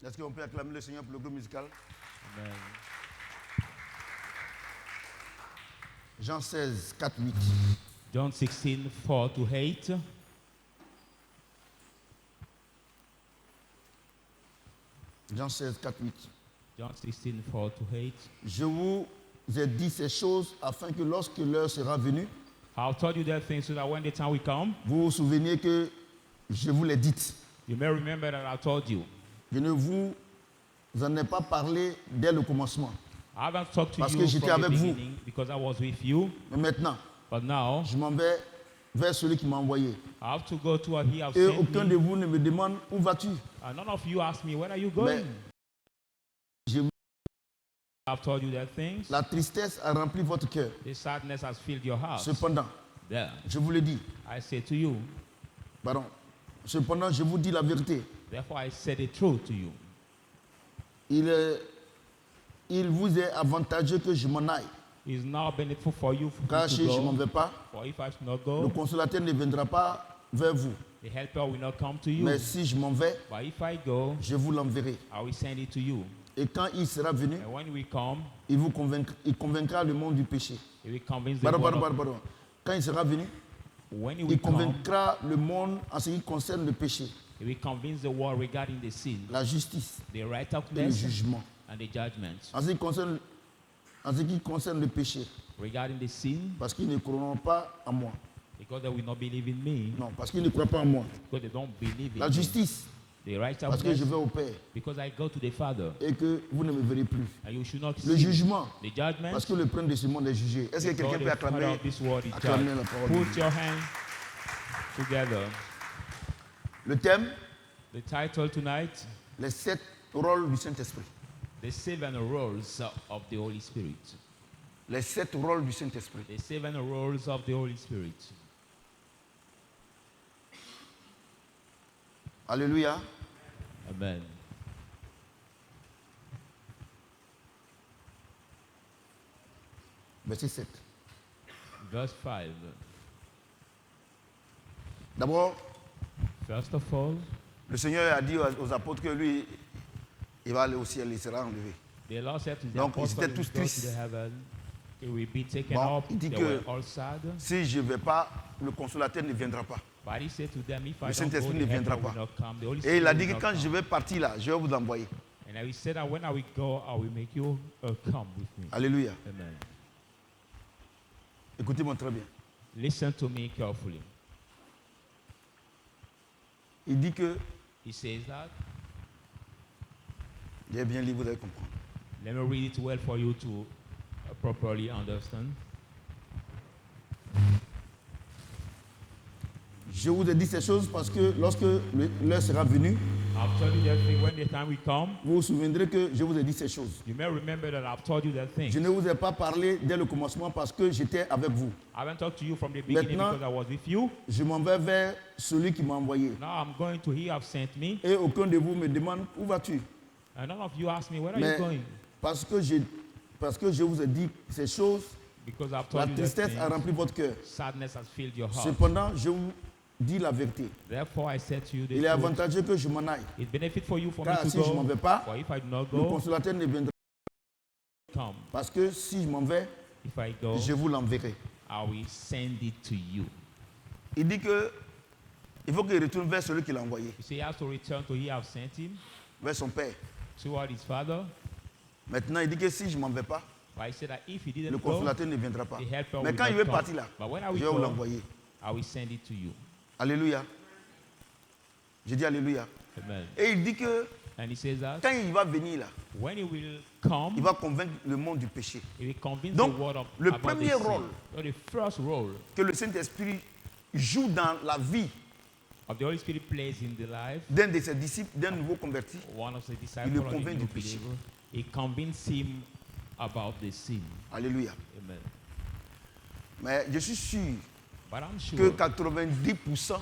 Est-ce qu'on peut acclamer le Seigneur pour le groupe musical? Amen. Jean 16, 4, 8. John 16, 4 to 8. Jean 16, 4, 8. John 16, 4 to 8. Je vous ai dit ces choses afin que lorsque l'heure sera venue, I'll tell you that thing so that when the time will come, vous vous souveniez que je vous l'ai dit. you may remember that I told you. Je ne vous en ai pas parlé dès le commencement. I haven't talked to Parce you que j'étais from the avec vous. beginning because I was with you. Mais maintenant, But now, je m'en vais vers celui qui m'a envoyé. I have to go to where he has Et sent aucun de me. vous ne me demande où vas-tu. And none of you ask me, where are you Mais going? je- I've told you that things. la tristesse a rempli votre cœur. The sadness has filled your heart. Cependant, There. je vous le dis, I say to you, pardon, cependant, je vous dis la vérité. therefore I say the truth to you. Il vous est avantageux que je m'en aille. It's now benefitful for you Car to si je ne m'en go. vais pas, For if I should not le go, consolateur ne viendra pas vers vous. the helper will not come to you. Mais si je m'en vais, But if I go, je vous l'enverrai. I will send it to you. Et quand il sera venu, And when we come, il convaincra le monde du péché. he will convince the Pardon, world. pardon. Quand il sera venu, When he il will come, convaincra le monde en ce qui concerne le péché, he will convince the world regarding the sin, la justice the et le righteousness, jugement. and the judgment. En ce qui concerne le péché, Regarding the sin, parce qu'ils ne croiront pas en moi. because they will not believe in me, Non, parce qu'ils ne croient pas en moi. because they don't believe in La me. justice, The parce que je righteousness, vais au Père because I go to the Father, et que vous ne me verrez plus. and you should not Le see jugement, the judgment. parce que le prince de ce monde est jugé. Est-ce que because quelqu'un the peut father acclamer, of this world is acclamer judged. la parole de Put Dieu? your hands together. Le thème, The title tonight, les 7 rôles du Saint-Esprit. The 7 Roles of the Holy Spirit. Les 7 rôles du Saint-Esprit. The 7 Roles of the Holy Spirit. Alléluia. Amen. Verset 7. Verse 5. D'abord, First of all, le Seigneur a dit aux apôtres que lui, il va aller au ciel, il sera enlevé. the Lord said to the Donc, ils apostles, étaient "He tous will go to tristes. the heaven, he will be taken Bon, up." il dit They que- were all sad. Si je ne vais pas, le consolateur ne viendra pas. But he said to them, if I Le don't go, Saint-Esprit the ne viendra helper will pas. not come. The Holy Et Spirit il a will dit que not quand je come. vais partir là, je vais vous envoyer. And he said that when I will go, I will make you come with me. Alléluia. Amen. Écoutez-moi très bien. Listen to me carefully. Il dit que, He says that. j'ai bien lu, vous allez comprendre. Let me read it well for you to properly understand. Je vous ai dit ces choses parce que lorsque l'heure sera venue, I've told you that thing when the time will come. vous vous souviendrez que je vous ai dit ces choses. You may remember that I've told you that thing. Je ne vous ai pas parlé dès le commencement parce que j'étais avec vous. I haven't talked to you from the beginning Maintenant- because I was with you. Je m'en vais vers celui qui m'a envoyé. Now I'm going to He have sent me. Et aucun de vous me demande où vas-tu. And none of you ask me, where are Mais you going? parce que je vous ai dit ces choses, Because I've la told you that tristesse a thing. rempli votre cœur. Sadness has filled your heart. Cependant, je vous dis la vérité. Therefore I said to you the Il est truth. avantageux que je m'en aille. It benefit for you for me Car to si je ne m'en go. vais pas, For if I do not le go, consolateur ne viendra pas. come. Parce que si je m'en vais, If I go, je vous l'enverrai. I will send it to you. Il dit que il faut qu'il retourne vers celui qui l'a envoyé, You see, he has to return to He have sent him, vers son père. toward his father. Maintenant, il dit que si je ne m'en vais pas, But I said that if he le didn't go, consolateur ne viendra pas. the helper Mais will quand il not veut come. partir là, But when I je will vais vous go, l'envoyer. I will send it to you. Alléluia. Je dis Alléluia. Amen. Et il dit que And he says that quand il va venir là, when he will come, il va convaincre le monde du péché. he will convince Donc, the world of le about premier the sin. rôle So the first role Que le Saint-Esprit joue dans la vie of the Holy Spirit plays in the life, d'un de ses disciples, d'un nouveau converti, one of the disciples le of the convainc new du péché. believer, he convinced him about the sin. Alléluia. Amen. Mais je suis sûr But I'm que sure 90%,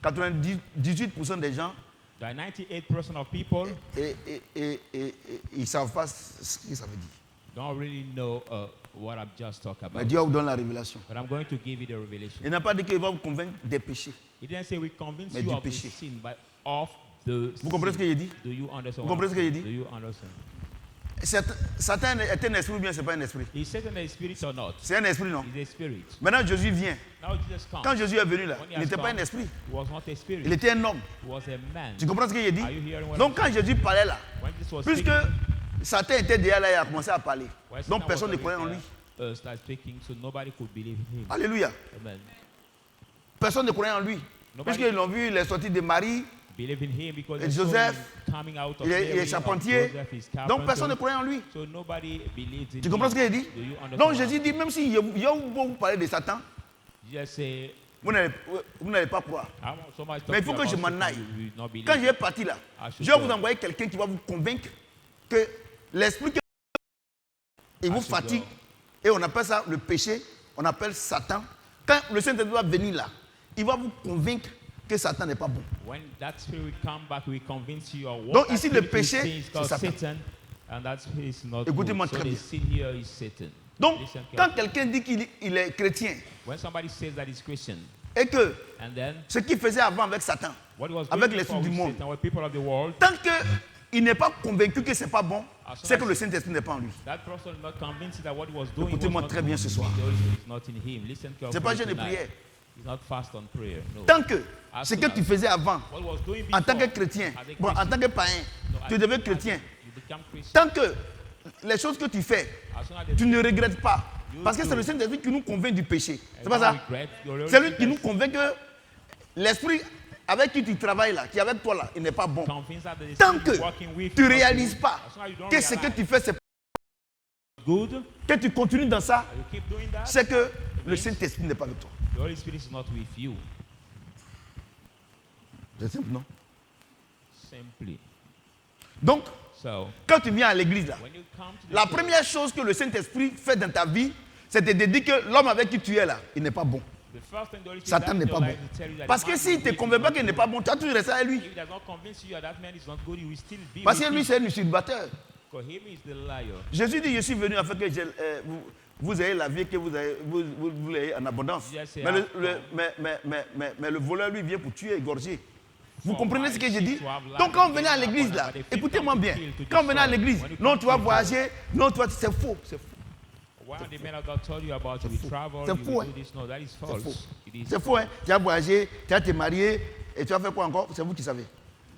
98% des gens, that 98% of people ils ne savent pas ce que ça veut dire. don't really know what I've just talked Mais about. Dieu vous donne la révélation. But I'm going to give you the revelation. Il n'a pas dit qu'il va vous convaincre des péchés. He didn't say we convince Mais you du of péché. the sin, but of Vous comprenez ce que j'ai dit? Do you understand? Vous comprenez ce que j'ai dit? Do you understand? Satan est un esprit ou bien c'est pas un esprit? Is Satan a spirit or not? C'est un esprit, non? He's a spirit. Maintenant Jésus vient. Now Jesus comes. Quand Jésus est venu là, When he il has n'était pas come, un esprit. He was not a spirit. Il était un homme. He was a man. Tu comprends ce que j'ai dit? Are you hearing what Donc I'm quand Jésus parlait là, When Jesus was puisque speaking, Satan était déjà là, il a commencé à parler. when Donc Satan personne was ne croyait en already lui. there, started speaking, so nobody could believe in him. Alléluia. Amen. Personne ne croyait en lui. Nobody- Puisqu'ils l'ont vu, il est sorti de Marie. Believe in him because Et they saw Joseph, him coming out of Il Mary, est of charpentier. Joseph, his Donc personne ne carpenter. croyait en lui. So nobody believes in Tu comprends ce que him. j'ai dit? Do you understand Donc what Jésus dit, même si vous parlez de Satan, Just say, vous n'allez pas croire. so much Mais il faut talking que je about m'en Satan, aille. you will not believe. Quand je vais partir là, I should je vais go. vous envoyer quelqu'un qui va vous convaincre que l'esprit que il vous should fatigue, go. et on appelle ça le péché, on appelle Satan. Quand le Saint-Esprit va venir là, il va vous convaincre que Satan n'est pas bon. When that spirit come back, we convince you of what Donc that ici, le spirit is péché, saying is c'est called Satan. Satan, and that spirit is not Écoutez-moi good. So très the bien. sin here is Satan. Donc, Listen quand carefully. quelqu'un dit qu'il est chrétien When somebody says that he's Christian, et que and then ce qu'il faisait avant avec Satan, what he was avec doing l'esprit before du with monde, Satan, with people of the world, tant qu'il n'est pas convaincu que ce n'est pas bon, As soon c'est as que le Saint-Esprit n'est pas en lui. that person is not convinced that what he was doing was Écoutez-moi not très bien good. ce soir. The Holy Spirit is not in him. Listen Ce n'est carefully pas jeûne de tonight. prière. He's not fast on prayer. No. Tant que As ce soon que as tu faisais avant, what he was doing en tant que before, chrétien, as a bon, en Christian, tant que païen, no, tu as a deviens Christian, chrétien. you become Christian. Tant que les choses que tu fais, As soon as the tu ne regrettes pas. You Parce que c'est do. le Saint-Esprit qui nous convainc du péché. C'est you pas don't ça? regret, the Holy C'est lui qui Spirit nous convainc que l'esprit avec qui tu travailles là, qui est avec toi là, il n'est pas bon. convinced that the Tant spirit que is working with tu you, ne réalises as pas soon as you don't que ce que realize tu fais, c'est good, que tu continues dans ça, you keep doing that, c'est que le Saint-Esprit n'est pas avec toi. the Holy Spirit is not with you. C'est simple, non? Simply. Donc, So, quand tu viens à l'église là, when you come to the la church, première chose que le Saint-Esprit fait dans ta vie, c'est de te dire que l'homme avec qui tu es là, il n'est pas bon. the first thing the Holy Spirit Satan does in n'est your pas bon. life is tell you that Parce the que man s'il you ne te with convainc is pas not qu'il n'est good. pas bon, tu as toujours resté avec lui. If he does not convince you that that man is not good, you will still be Parce que with lui, him. c'est un usurpateur. For him is the liar. Jésus dit, je suis venu afin que vous ayez la vie, que vous l'ayez en abondance. Yes, Mais yes. mais le voleur, lui, vient pour tuer, égorger. Vous For comprenez my ce que j'ai sheep dit? to have life Donc quand on and venait à gain l'église là, abundance, but if you écoutez-moi come to bien, kill, to quand on venait à destroy, l'église, when you non come tu to vas kill, voyager, non tu vas, c'est faux, c'est faux. One of the men of God told you about you will travel, C'est you fou, will hein. do this. No, that is C'est false. faux. It is C'est faux, hein? Tu vas voyager, tu vas te marier, et tu vas faire quoi encore? C'est vous qui savez.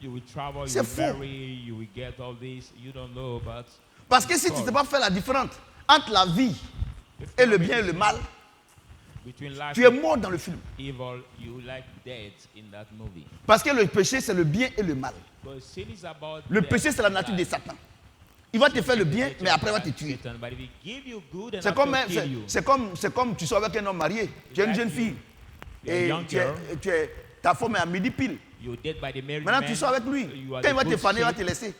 You will travel, you C'est will faux. marry, you will get all this. You don't know, but Parce que si tu ne sais pas faire la différence entre la vie et le bien et le mal, between life tu es and mort dans le film. evil, you like death in that movie. Parce que le péché, c'est le bien et le mal. But sin is about Le death péché, c'est la and nature de life. Satan. Il va te faire le The bien, nature mais après, il va of te tuer. Satan, but if he give you good and C'est comme, after kill you, c'est comme tu sors avec un homme marié, tu es une jeune fille, you're a et young girl, ta femme est à midi pile. you're dead by the married Maintenant, man, tu sors avec lui. you are Quand il va the te good faner, il va shape, te laisser.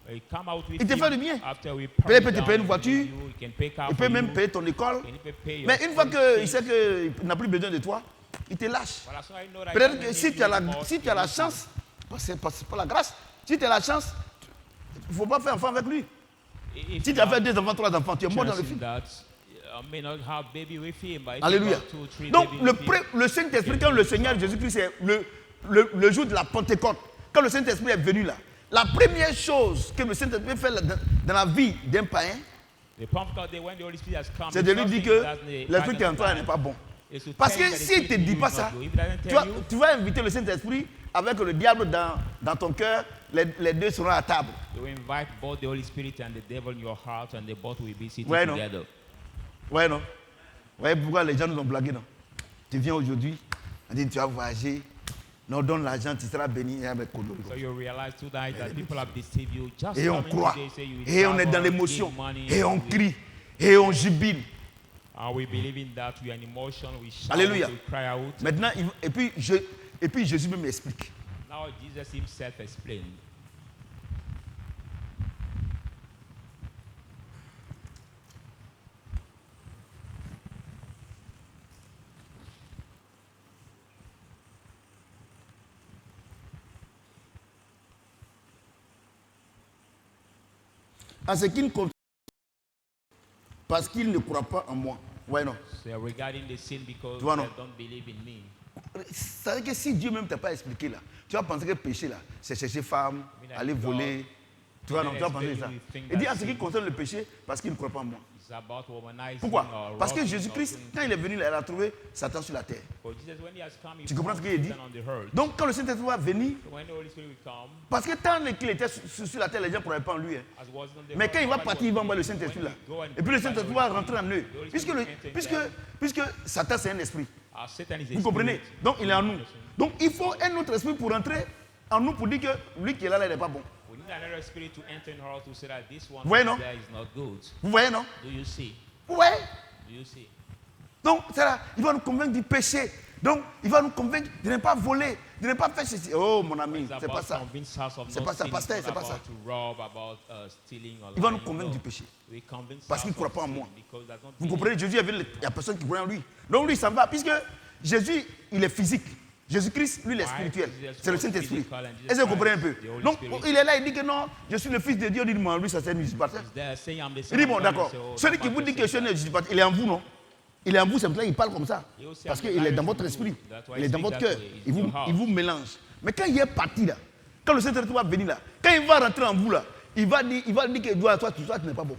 he come out with Il te him, fait du bien. after we Peut-être put te down payer une voiture, you, he can pay car Il for peut même you, payer ton école. and he can pay your Mais une fois school qu'il fees. sait qu'il n'a plus besoin de toi, il te lâche. But as soon as you know that he Peut-être doesn't que need si you tu as anymore, si he tu as la leaves you. chance, c'est pas la grâce, si tu as la chance, il ne faut pas faire enfant avec lui. If Si tu you as fait have 2 enfants, 3 enfants, tu es mort dans le chance in film. that, I may not have baby with him, but if Alléluia. you got 2, 3 Donc, baby with him, le Saint-Esprit, quand le Seigneur Jésus-Christ, c'est le jour de la Pentecôte, quand le Saint-Esprit est venu là, la première chose que le Saint-Esprit fait dans la vie d'un païen, the Pentecost day when the Holy Spirit has come, c'est the de lui first dire thing que that the l'esprit qui est en Father toi does n'est pas bon. is to Parce tell que you that the s'il ne te Spirit dit in pas you is ça, not good. If he doesn't tell you, tu vas inviter le Saint-Esprit avec le diable dans ton cœur, les deux seront à table. you invite both the Holy Spirit and the devil in your heart, and they both will be sitting Ouais, non. together. Ouais, non? Vous voyez pourquoi les gens nous ont blagué, non? Tu viens aujourd'hui, on dit tu vas voyager, non, donne l'argent, tu seras béni. So you realize tonight that people have deceived you. Just Et on coming croit, today, say you will et on est travel, dans l'émotion, give money, et on we- crie, et on jubile. And we believe in that. We are in emotion. We shout. Alléluia. We cry out. Maintenant, et puis Jésus même m'explique. Now Jesus himself explained. En ce qui ne compte parce qu'il ne croit pas en moi. Ouais, non. So regarding the sin, because Tu vois, they non? don't believe in me. Ça veut dire que si Dieu même ne t'a pas expliqué là, tu vas penser que péché là, c'est chercher femme, aller voler. Tu vas penser ça. Il dit en ce qui concerne le péché, parce qu'il ne croit pas en moi. Pourquoi? Parce que Jésus-Christ, quand il est venu là, il a trouvé Satan sur la terre. Tu comprends ce qu'il dit? Donc quand le Saint-Esprit va venir, parce que tant qu'il était sur la terre, les gens ne croyaient pas en lui. Hein. Mais quand il va partir, il va envoyer le Saint-Esprit là. Et puis le Saint-Esprit va rentrer en eux. Puisque Satan c'est un esprit. Vous comprenez? Donc il est en nous. Donc il faut un autre esprit pour rentrer en nous pour dire que lui qui est là, il n'est pas bon. Vous voyez, non? Vous voyez, non? Vous voyez? Donc, c'est là, il va nous convaincre du péché. Donc, il va nous convaincre de ne pas voler, de ne pas faire ceci. Oh, mon ami, c'est pas ça. C'est pas ça, pasteur, c'est pas ça. Il va nous convaincre du péché. Parce qu'il ne croit pas en moi. Vous comprenez? Jésus est venu, il n'y a personne qui croit en lui. Donc, lui, ça va, puisque Jésus, il est physique. Jésus-Christ, lui, il est spirituel. C'est le Saint-Esprit. Est-ce que vous comprenez un peu? Donc, il est là, il dit que non, je suis le fils de Dieu. Il dit, moi, lui, ça c'est un usurpateur. Il dit, bon, d'accord. Celui qui vous dit que je suis un usurpateur, il est en vous, non? Il est en vous, c'est pour ça qu'il parle comme ça. Parce qu'il est dans votre esprit. Il est dans votre cœur. Il vous mélange. Mais quand il est parti là, quand le Saint-Esprit va venir là, quand il va rentrer en vous là, il va dire que toi, tu n'es pas bon.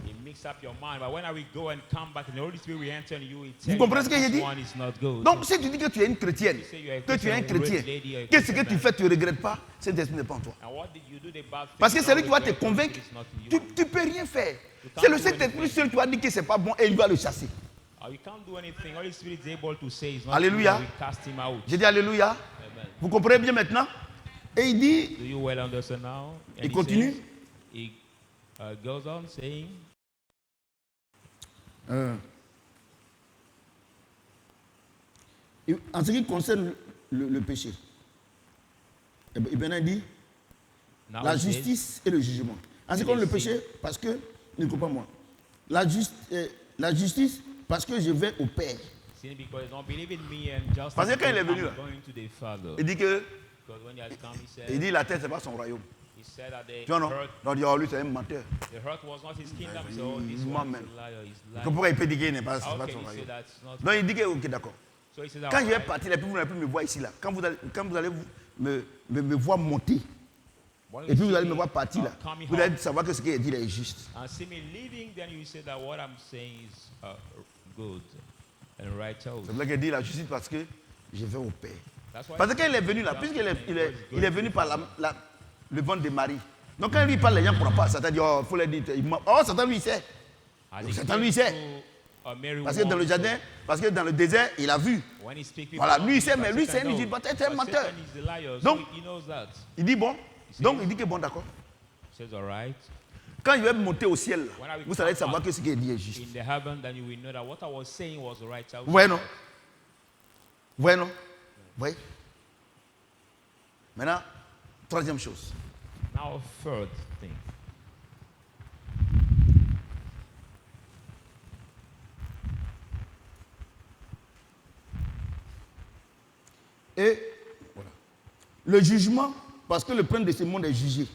Vous comprenez ce que j'ai dit? Donc, si tu dis que tu es une chrétienne, que tu es un chrétien, qu'est-ce que tu fais, tu ne regrettes pas, cet esprit n'est pas en toi. Parce que c'est lui qui va te convaincre, tu ne peux rien faire. C'est le Saint-Esprit seul qui va dire que ce n'est pas bon et il va le chasser. Alléluia. J'ai dit Alléluia. Vous comprenez bien maintenant? Et il dit, il continue. Goes on saying, en ce qui concerne le péché, et bien il dit la justice et le jugement. En ce qui concerne le péché, parce que ne crois pas moi. La justice, parce que je vais au Père. Parce que quand il est venu là, il dit que la terre c'est pas son royaume. Tu vois non? Donc lui c'est un menteur. Moi-même. Pourquoi il peut dire qu'il n'est pas son royaume? Donc il dit que ok d'accord. Quand je vais partir, et puis vous n'allez plus me voir ici là. Quand vous allez me voir monter, et puis vous allez me voir partir là, vous allez savoir que ce qu'il dit là est juste. C'est vrai qu'il dit la justice parce que je vais au Père. Parce que quand il est venu là, puisqu'il est venu par le ventre de Marie. Donc quand il parle, les gens ne croient pas. Satan dit, oh, il faut le dire. Oh, Satan lui sait. Satan lui sait. Parce que dans le jardin, parce que dans le désert, il a vu. Voilà, lui il sait, mais lui c'est un usurpateur, c'est un menteur. Donc, il dit bon. Donc il dit que bon, d'accord. Quand il va monter au ciel, vous allez savoir que ce qu'il dit est juste. Vous voyez, non? Vous voyez, non? Vous voyez? Maintenant, troisième chose. Now, third thing. Et voilà. Le jugement, parce que le prince de ce monde est jugé.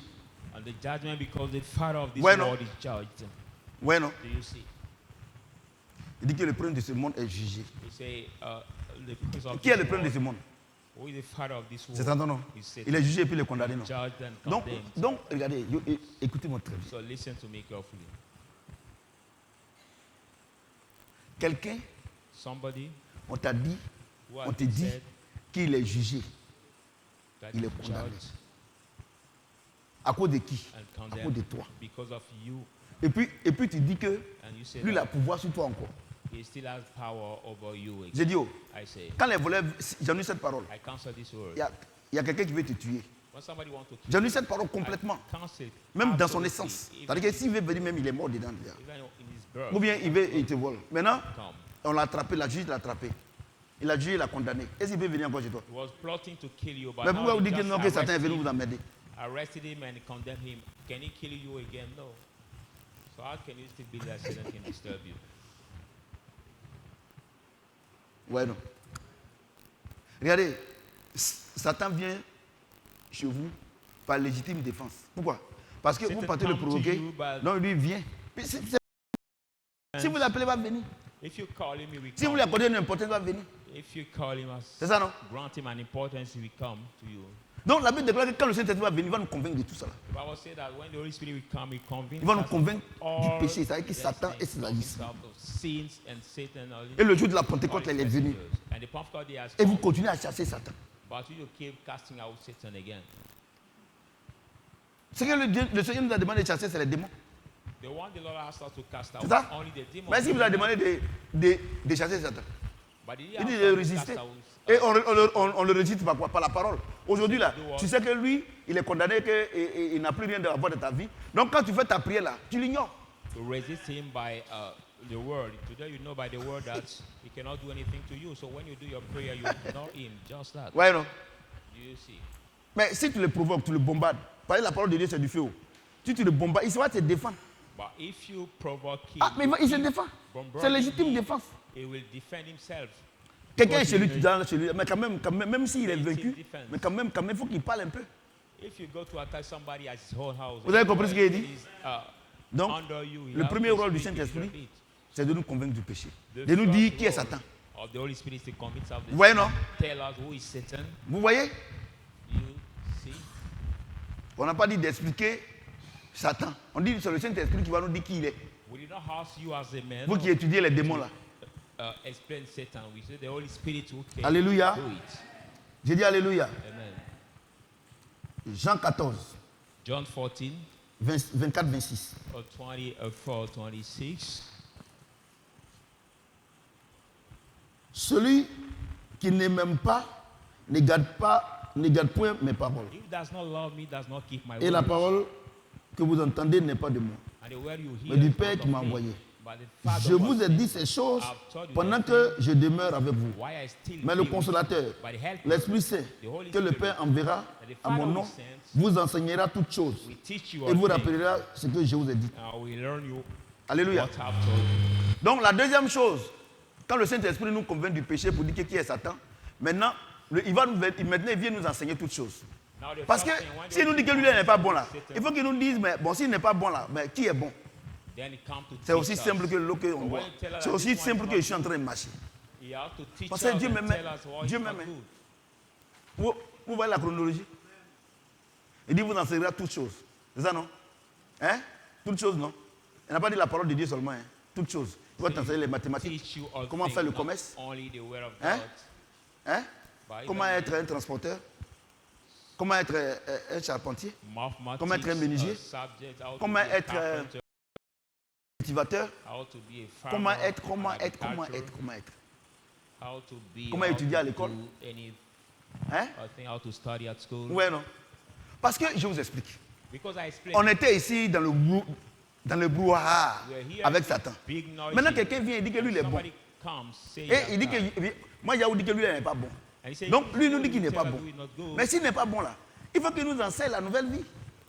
And the judgment because the father of this Ouais, non? world is judged. Ouais, non? Do you see? Il dit que le prince de ce monde est jugé. You say, the prince of Qui est this le prince de world, ce monde? who is the father of this C'est world? ça, non? Is Satan. Il est jugé et puis il est condamné, non? Judged and condemned. Donc regardez, écoutez-moi très bien. So listen to me carefully. Quelqu'un, Somebody on t'a dit, who on has te been dit said qu'il est jugé. that Il is est condamné. judged À cause de qui? and À condemned cause de toi. because of you, Et puis tu dis que and you say lui, il a that pouvoir sur toi encore. he still has power over you. J'ai dit, oh, I say, quand les voleurs, j'en ai cette parole. I cancel this word. Il y a quelqu'un qui veut te tuer. When somebody wants to kill J'en ai you, cette parole complètement. I cancel it Même dans son absolutely. essence. Even C'est-à-dire que s'il veut venir, même il est mort dedans. Déjà. in his birth, Ou bien il te vole. Maintenant, come. on l'a attrapé, la juge l'a attrapé. Il a jugé, il l'a condamné. Est-ce qu'il peut venir encore chez toi? He was plotting to kill you, but Mais now pourquoi vous he dites que just non, que Satan est venu vous emmerder? arrested him and condemned him. Can he kill you again? No. So how can you still be that Satan can disturb you? Ouais, non. Regardez, Satan vient chez vous par légitime défense. Pourquoi? Parce que Satan vous partez le come to provoquer. you by- Non, lui vient. Si vous l'appelez, il va venir. If you call him, he will Si vous come. lui accordez une importance, il va venir. If you call him, C'est ça, non? grant him an importance, he will come to you. Donc la Bible déclare que quand le Saint-Esprit va venir, il va nous convaincre de tout ça. Là. The Bible says that when the Holy Spirit will come, he convinces Il va nous us of convaincre all du péché, c'est-à-dire que the Satan et sins, ses agissements. of sins and Satan, Et le jour de la Pentecôte, il est venu. And the Pentecost day has Et vous come, continuez à chasser Satan. but you keep casting out Satan again. Ce que le Seigneur nous a demandé de chasser, c'est les démons. The one the Lord asked us to cast out C'est ça? only the demons. Mais si vous a demandé de chasser Satan, But he il asked dit us de to résister. cast out, Et on le résiste par quoi? Par la parole. Aujourd'hui, là, tu sais que lui, il est condamné qu'il n'a plus rien de la voix de ta vie. Donc quand tu fais ta prière là, tu l'ignores. to resist him by the word. Today you know by the word that he cannot do anything to you. So when you do your prayer, you ignore him. Just that. Ouais, non? Do you see? Mais si tu le provoques, tu le bombades. Parce que la parole de Dieu, c'est du feu. Si tu le bombades, il va te défendre. But if you provoke him, Ah, mais il se défend. C'est légitime défense. he will defend himself. Quelqu'un est chez lui, tu dans chez lui. Mais quand même s'il est vaincu, mais quand même, il faut qu'il parle un peu. If you go to attack somebody at his whole house, Vous avez compris ce qu'il a dit? he's, Donc, under you, he le has premier to rôle du speak Saint-Esprit, his bit. c'est de nous convaincre du péché. The De nous dire first qui est role Satan. of the Holy Spirit is to convince us of the Vous voyez, sin. non? Tell us who is Satan. Vous voyez? You see? On n'a pas dit d'expliquer Satan. On dit que c'est le Saint-Esprit qui va nous dire qui il est. We did not ask you as a man. Vous qui étudiez les démons là. Explain Satan. We say the Holy Spirit who can Alléluia. do it. J'ai dit Alléluia. Amen. Jean 14, John 14, 24-26. 24, 26. Celui qui ne m'aime pas, ne garde point mes paroles. If does not love me, does not keep my Et la word. parole que vous entendez n'est pas de moi, And the word you hear mais du is Père not qui m'a of me, envoyé. but the Father Je who vous has ai sent dit me. ces choses I've told you pendant that que je demeure avec vous. Why I still Mais le be with you. consolateur, But the helper, l'Esprit Saint, the Holy que le Spirit, Père enverra that the à mon Father nom, will send, vous enseignera toutes choses will teach you et all vous things. rappellera ce que je vous ai dit. I will learn you Alléluia. what I've told you. Donc la deuxième chose, quand le Saint-Esprit nous convainc du péché pour dire qui est Satan, maintenant, maintenant il vient nous enseigner toutes choses. Now the Parce que first thing, when the s'il nous dit que lui Holy n'est pas bon là, Spirit il faut qu'il nous dise, mais bon, s'il n'est pas bon là, mais qui est bon? then he come to C'est teach aussi us. simple que l'eau qu'on But boit. when you tell us C'est that aussi this one simple is que not je suis en train de marcher. He has to teach Parce us que Dieu and m'aime. tell us what Dieu is not m'aime. good. Vous voyez la chronologie? Il dit, vous enseignerez toutes choses. C'est ça, non? Hein? Toutes choses, non? Il n'a pas dit la parole de Dieu seulement. Hein? Toutes choses. Il va t'enseigner les mathématiques. Teach you all Comment things, faire le not commerce? only the word of Hein? God, Hein? but Comment even être un transporteur? Comment être un charpentier? mathematics, Comment être un menuisier? subject, how to Comment be a être, carpenter, Cultivateur? how to be a farmer, Comment être? how to be, Comment how étudier à to l'école? do any Hein? thing, how to study at school. Ouais, non? Parce que je vous explique. Because I explained, On était ici dans le brouhaha we are here avec with Satan. big noise. Maintenant, quelqu'un vient et dit que lui, il est bon. Somebody comes, say Et that, il dit que, moi, Yahou dit que lui, il n'est pas bon. and he say, Donc, lui "You nous dit qu'il n'est tell pas us bon. we not good." Mais s'il n'est pas bon là, il faut qu'il nous enseigne la nouvelle vie.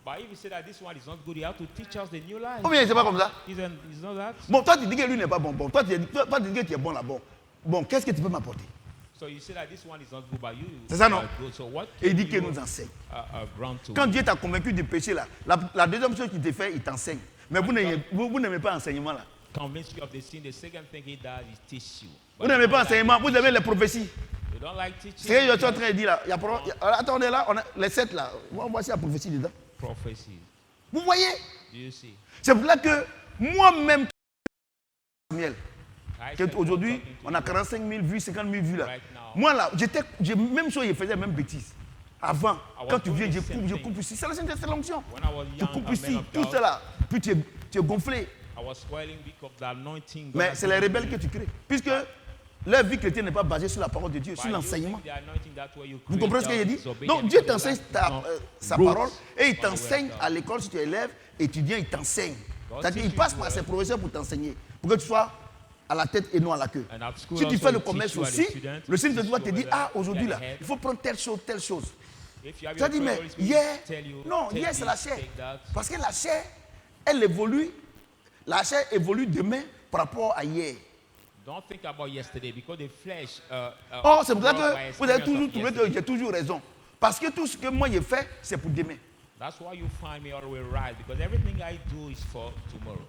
But if you say that this one is not good, you have to teach us the new life. Ou bien, c'est pas comme ça. Is not that? Bon, toi, tu dis que lui n'est pas bon. Bon, toi, tu dis que tu es bon là. Bon, bon, qu'est-ce que tu peux m'apporter? So you say that this one is not good, but you C'est ça, non? are good. So what Et il dit can qu'il you, nous enseigne. grant to? Quand Dieu t'a convaincu du péché là, la deuxième chose qu'il te fait, il t'enseigne. Mais vous n'aimez pas l'enseignement là. Convince you of the sin. The second thing he does is teach you. Vous n'aimez pas l'enseignement, vous aimez les prophéties. You don't like teaching. C'est ce que je suis en train de dire là. Attends, on est là, les 7 là. On voit si la prophétie dedans. Prophecies. Vous voyez? Do you see? C'est pour ça que moi-même, Samuel, I said, aujourd'hui, I'm talking to on a you 45 000 vues, 50 000 vues là. right now. Moi là, même chose, je faisais la même bêtise. Avant, was quand tu doing viens, the same je thing. coupe ici. C'est l'onction. When I was Tu young, coupes a man ici, of tout God, cela. Puis tu es gonflé. I was spoiling because of the anointing. God Mais has c'est les given rebelles me. que tu crées. Puisque leur vie chrétienne n'est pas basée sur la parole de Dieu, By sur l'enseignement. using the anointing, that's where you Vous create comprenez ce que j'ai your dit? disobedience Donc Dieu to the t'enseigne life. sa Roots parole et il on the word t'enseigne of God. à l'école si tu es élève, étudiant, il t'enseigne. God C'est-à-dire qu'il teaches passe you par the ses word. professeurs pour t'enseigner, pour que tu sois à la tête et non à la queue. And at school Si tu also, fais le he commerce teach you as a aussi, student, le Seigneur teach doit you te dire, whether ah, aujourd'hui you là, are ahead. il faut prendre telle chose, telle chose. If you have Tu as your dit, mais prayer, Holy Spirit hier, tell you, non, take hier c'est la this, chair. take that. Parce que la chair, elle évolue, la chair évolue demain par rapport à hier. Don't think about yesterday because the flesh. Oh, c'est pour ça brought by que vous avez experience toujours of trouvé que yesterday. j'ai toujours raison. Parce que tout ce que moi j'ai fait, c'est pour demain. That's why you find me always right because everything I do is for tomorrow.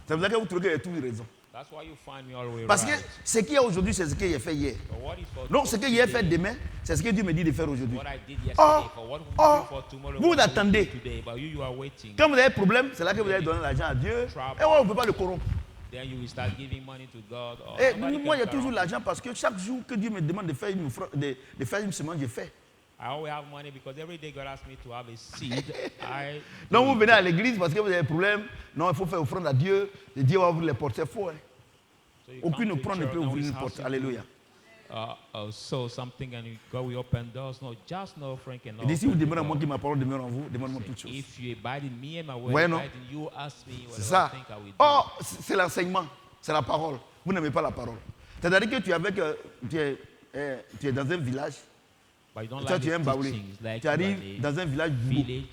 C'est pour ça que vous trouvez que j'ai toujours raison. That's why you find me always Parce que right. ce qu'il y a aujourd'hui, c'est ce qu'il a fait hier. But what is for Donc, ce qu'il a fait today, demain, c'est ce que Dieu me dit de faire aujourd'hui. what I did yesterday, Oh, for what we oh, do for tomorrow, vous what I will attendez. do today, but you are waiting. Quand vous avez un problème, c'est là que vous allez donner l'argent à Dieu. Et on ne peut pas le corrompre. Then you will start giving money to God. Or Et nobody moi, can il y a toujours corrupt. l'argent parce que chaque jour que Dieu me demande de faire de faire une semence, je fais. I always have money because every day God asks me to have a seed. I Donc do vous it. venez à l'église parce que vous avez un problème. Non, il faut faire offrande à Dieu. Et Dieu va ouvrir les portes. C'est faux. Hein? So you Aucune come to offrande ne church peut and ouvrir we une ask porte. you Alléluia. to, sow something and God will open doors. No, just no offering cannot Il dit si vous open demandez à moi doors. que ma parole demeure en vous, demandez-moi toutes choses. If you abide in me and my word Ouais, non? abide in you, ask me what C'est I ça. think I will do. Oh, c'est l'enseignement. C'est la parole. Vous n'aimez pas la parole. C'est-à-dire que tu es avec, tu es dans un village. But you don't Toi, like tu es un the baoulé. teachings, like Tu you are arrives in dans un village a bourreau. village.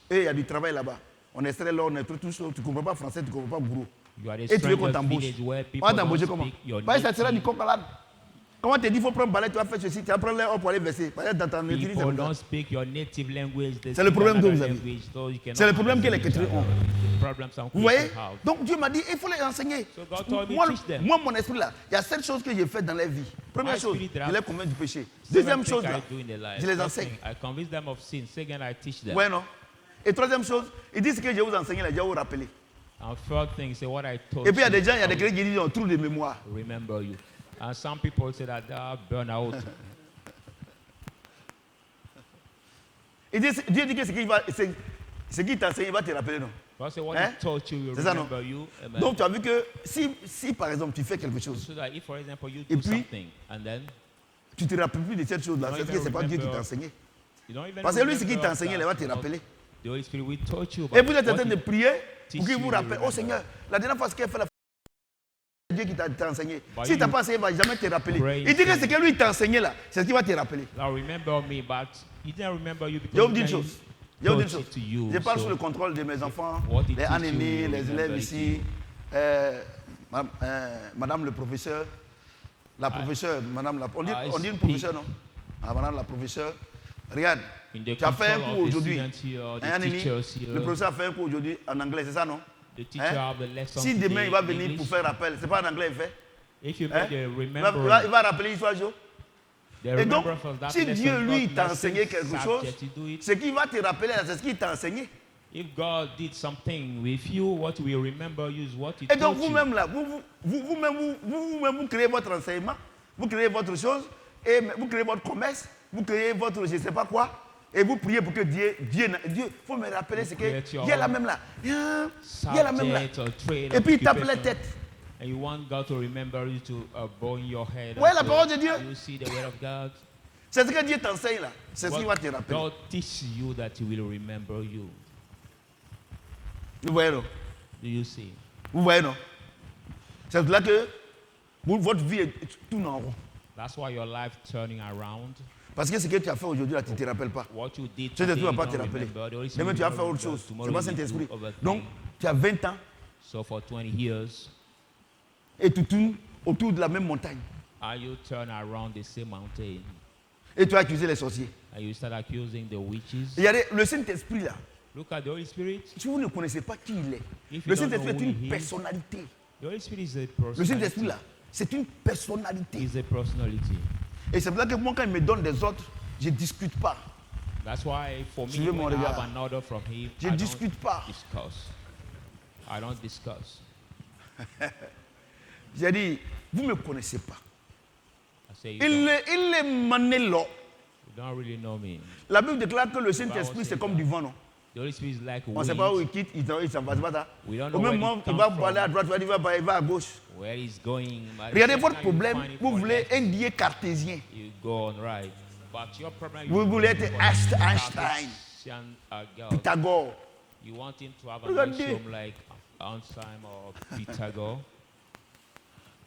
Et il y a du travail là-bas. On est là, on est tout seul. Tu ne comprends pas français, tu ne comprends pas bourreau. You are a Et tu veux qu'on stranger t'embauche. village where On people va t'embaucher don't comment? speak your Bah, ça sera du native. coq à l'âne. Comment on te dit qu'il faut prendre balai, tu vas faire ceci, tu vas prendre l'air pour aller verser. Parce que dans ton église, c'est People comme don't ça. speak your native language. They C'est le speak problème que another vous avez. language, so you cannot C'est le problème que les understand chrétiens each ont. other. Problem some Vous voyez? Christians have. Donc Dieu m'a dit, il faut les enseigner. So God told me, Moi, teach them. moi, mon esprit là, il y a 7 choses que j'ai faites dans leur vie. Première My chose, spirit je have les convainc du péché. Seven Deuxième things chose I là, do in their life. je les First enseigne. thing, I convince them of sin. Second, I teach them. Ouais, non? Et troisième chose, il dit ce que je vous enseigne là, je vais vous rappeler. And third thing, say what I told Et puis il y a des you, gens, il y a I des will chrétiens qui disent, on trouve des mémoires. remember you. And some people say that they are burn out. Il dit, Dieu dit que ce qu'il t'enseigne, il va te rappeler, non? God say what Hein? he taught you will C'est ça, non? remember you. Amen. Donc tu as vu que si par exemple tu fais quelque chose, So that if, for example, you Et do puis, something and then tu ne te rappelles plus de cette chose-là, Non, c'est il que va ce n'est pas Dieu qui remember. t'a enseigné. you don't even Parce que lui, ce qu'il remember t'a enseigné, il that va te not rappeler. The Holy Spirit will taught you. Et but vous êtes en what train de he prier teach pour qu'il you, vous you rappelle, oh remember. Seigneur, la dernière fois ce qu'il a fait, c'est Dieu qui t'a enseigné. But Si tu n'as you pas enseigné, il ne va jamais te rappeler. pray Il dit que to- ce que lui t'a enseigné là, c'est ce qui va te rappeler. Now remember me, but he didn't remember you Je vais because vous dire une he chose. Je vais vous dire une taught chose. it to you. Je parle So sous le contrôle de mes enfants, what he les teach you, anémies, you les élèves remember it ici, madame le professeur, la professeure, madame la... On dit une professeure, non? Ah, madame la professeure. Regarde, in the tu as fait un control cours of the aujourd'hui. students here, the Hein, Anémie? teachers here, Le professeur a fait un cours aujourd'hui en anglais, c'est ça, non? the teacher Hein? of the lesson Si demain today il va in venir pour English. faire rappel, c'est pas en anglais il fait. If you Hein? make the Il va remember, rappeler l'histoire jour. the Et donc, remembrance of that si lesson, Dieu lui not t'a lesson enseigné quelque chose, subject, you do it. ce qui va te rappeler, là, c'est ce qu'il t'a enseigné. If God did something with you, what will remember you is what He Et donc taught you. vous-même là, vous créez votre enseignement, vous créez votre chose, et vous créez votre commerce, vous créez votre je ne sais pas quoi, et vous priez pour que Dieu, faut me rappeler ce que create your Dieu est là même là. Il est là même là. Subject or trade Et puis il tape occupation. les têtes. And you want God to remember you to bow in your head. Ouais, and la so parole de Dieu. You see the word of God. C'est ce que Dieu t'enseigne là. C'est ce qui va te rappeler. God teach you that He will remember you. Vous voyez non? Do you see? Vous voyez non? C'est là que votre vie est tourne en rond. That's why your life turning around. Parce que ce que tu as fait aujourd'hui là, tu ne te rappelles pas. What you did Tu ne today, vas you pas don't te rappeler. remember. The Holy Demain Spirit tu vas will faire autre remember. chose. Tomorrow C'est pas you do Saint-Esprit. other Donc thing. tu as 20 ans So for 20 years, et tu tournes autour de la même montagne. and you turn around the same mountain, Et tu as accusé les sorciers. and you start accusing the witches. Regardez, le Saint-Esprit là, Look at the Holy Spirit. si vous ne connaissez pas qui il est, If you le don't Saint-Esprit know est who une he is, personnalité. The Holy Spirit is a Le personality. Saint-Esprit là, c'est une personnalité. Is a personality. Et c'est pour ça que moi, quand il me donne des ordres, je ne discute pas. That's why for me, Suivez mon when I regard. have an order from Him, Je I ne don't discute pas. discuss. I don't discuss. J'ai dit, vous ne me connaissez pas. I say, you Il est manelo. don't really know me. La Bible déclare que le Saint-Esprit, c'est comme du vent, non? The Holy Spirit is like On ne sait pas où wind. il quitte, il s'en va, c'est pas ça. We don't Au know même where moment, it il comes va aller à from, droite, il va à gauche. where he's going. But Regardez the votre second you problème, find it vous for voulez left, un Dieu cartésien. you go on right. But your problem, Vous voulez être Einstein, Cartesian, God. Pythagore. You want him to have a Regardez. mission like Einstein or Pythagore.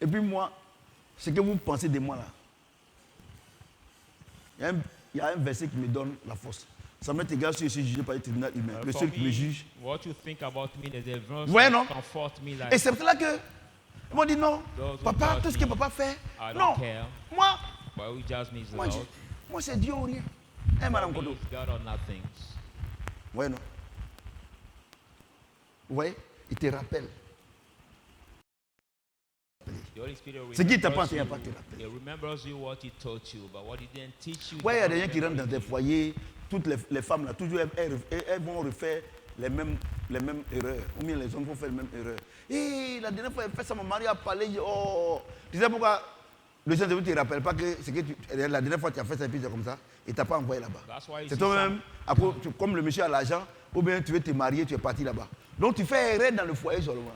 Et puis moi, ce que vous pensez de moi là, il y a un verset qui me donne la force. Ça m'est égal si je suis jugé par le tribunal humain. Le For seul qui me me, juge. what you think about me, there's a verse Ouais, that non? comfort me like Et c'est pour là que ils m'ont dit non, Those who papa, judge tout ce que me, papa fait, I don't non, care. moi, But who judge me is the moi, Lord. moi c'est Dieu ou rien. Hein, Madame For me, Kodo? it's God or nothing. Ouais, non. Vous voyez, il te rappelle. Ce qui t'a pas enseigné, pas te rappeler. He remembers you what he taught you, but what he didn't teach you. Ouais, il y a des gens qui rentrent dans des foyers, toutes les femmes là, toujours elles vont refaire les mêmes erreurs. Ou bien les hommes vont faire les mêmes erreurs. Et la dernière fois, elle fait ça, mon mari a parlé. Oh, tu sais pourquoi le Saint-Esprit ne te rappelle pas que, la dernière fois tu as fait ça et puis c'est comme ça, et tu n'as pas envoyé là-bas. C'est toi-même, comme le monsieur a l'argent, ou bien tu veux te marier, tu es parti là-bas. Donc tu fais erreur dans le foyer seulement.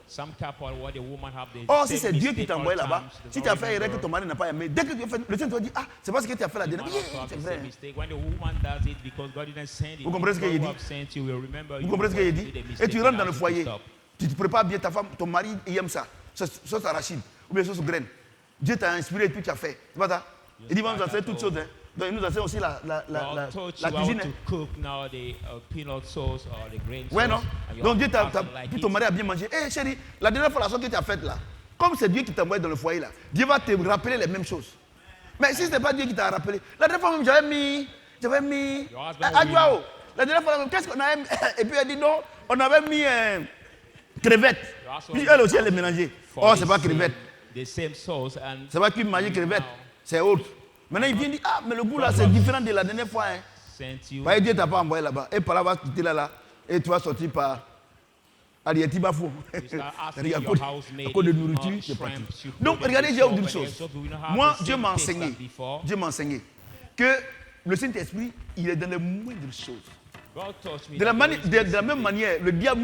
Or, si c'est Dieu qui t'a envoyé là-bas, si tu as fait erreur que ton mari n'a pas aimé, dès que tu as fait, le Saint-Esprit dit, ah, c'est parce que tu as fait la dernière fois. C'est vrai. Vous comprenez ce qu'il dit? Vous comprenez ce qu'il dit? Et tu rentres dans le foyer, tu te prépares bien, ta femme, ton mari, il aime ça. Sauce arachide, ou bien sauce graine. Dieu t'a inspiré et puis tu as fait. C'est pas ça? Il dit, il va nous enseigner toutes choses. Hein. Donc, il nous enseigne aussi la cuisine. Ouais, non? Donc, Dieu puis ton mari a bien mangé. Hé, chérie, la dernière fois, la chose que tu as faite là, comme c'est Dieu qui t'a envoyé dans le foyer là, Dieu va te rappeler les mêmes choses. Mais si ce n'est pas Dieu qui t'a rappelé, la dernière fois même, j'avais mis. Adjouao. La dernière fois, qu'est-ce qu'on a mis? Et puis elle dit non, on avait mis crevettes. Puis elle aussi, elle les mélangeait. Oh, c'est pas crevettes. C'est pas qu'il mangeait crevettes, c'est autre. Maintenant, il vient dire, ah, mais le goût là, c'est différent de la dernière fois. Hein. Bah, Dieu t'a pas envoyé là-bas. Et par là, va quitter là, et tu vas sortir par Arieti Bafou. À cause de nourriture, c'est parti. Donc, regardez, j'ai oublié une chose. Moi, Dieu m'a enseigné que le Saint-Esprit, il est dans les moindres choses. De la même manière, le diable